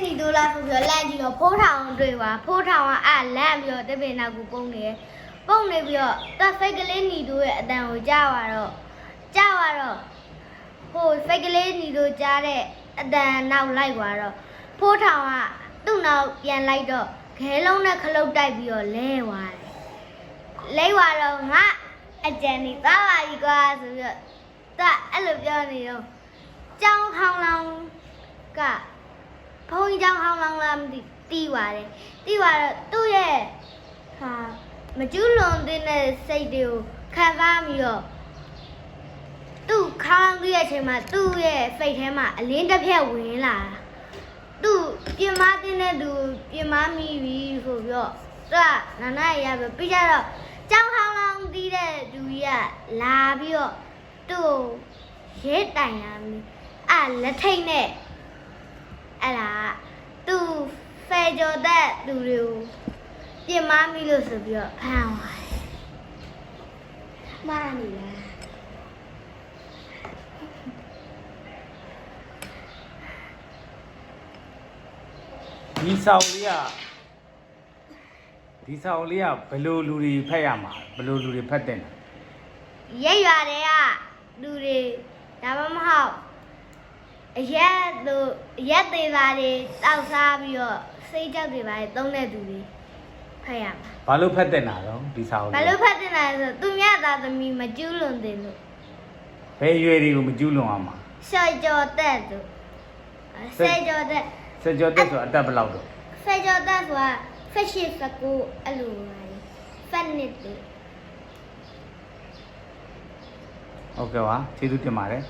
နီတို့လာဆိုပြီးလန့်ကြည့်တော့ဖိုးထောင်တွေ့ပါဖိုးထောင်ကလန့်ပြီးတော့တပင်နောက်ကိုပုံနေပြီးတော့သူဖိတ်ကလေးနီတို့ရဲ့အတန်ကိုကြားသွားတော့ဟိုဖိတ်ကလေးနီတို့ကြားတဲ့အတန်နောက်လိုက်သွားတော့ဖိုးထောင်ကသူ့နောက်ပြန်လိုက်တော့ခဲလုံးနဲ့ခလုတ်တိုက်ပြီးတော့လဲသွားတယ်လဲသွားတော့ငါအကြံနေသွားပါပြီကွာဆိုပြီးတော့သူအဲ့လိုပြောနေတော့ကျောင်းဟောင်းလောင်ကဘုန်းကြီးကျောင်းဟောင်းလောင်လားမသိတီးသွားတယ်တီးသွားတော့သူ့ရဲ့ဟာမကျူးလွန်တဲ့စိတ်တွေကိုခံစားပြီးတော့သူ့ခေါင်းကြီးရဲ့အချိန်မှာသူ့ရဲ့ဖိတ်ထဲမှာအလင်းတစ်ဖြက်ဝင်လာတာသူ့ပြင်မတဲ့သူပြင်မမိပြီဆိုပြီးတော့သူကနာနာရပဲပြီးကြတော့ကျောင်းဟောင်းလောင်တီးတဲ့သူကြီးကလာပြီးတော့သူ့ရဲတိုင်လာပြီလက်ထိတ်နဲ့အဲ့ဒါသူဖဲကြော်တဲ့သူတွေကိုပြင်မမိလို့ဆိုပြီးတော့ဖမ်းသွားတယ်။မာနေလားဒီဆောင်လေးကဘယ်လိုလူတွေဖက်ရမှာဘယ်လိုလူတွေဖက်တဲ့လဲ ရိတ်ရွာတွေကလူတွေဒါမှမဟုတ်အရက်သေးပါတွေတောက်စားပြီးတော့စိတ်ကြောက်တွေပါသုံးတဲ့သူတွေဖက်ရမှာ ဘာလို့ဖက်တဲ့နာတော့ဒီဆောင်လေး ဘာလို့ဖက်တင်လဲဆိုသူမြတ်သားသမီးမကျူးလွန်တယ်လို့ ဘယ်ရွယ်တွေကိုမကျူးလွန်အောင်မှာ ဆွေကြော်တဲ့သူဆွေကြော်တဲ့ စကြောတက်ဆိုအတက်ဘယ်လောက်တော့ ဆွေကြော်တဲ့ဆိုတာဖက်ရှိဖက်ကိုအဲ့လိုပါလေဖက်နစ်တူ ဟုတ်ကဲ့ပါကျေးဇူးတင်ပါတယ်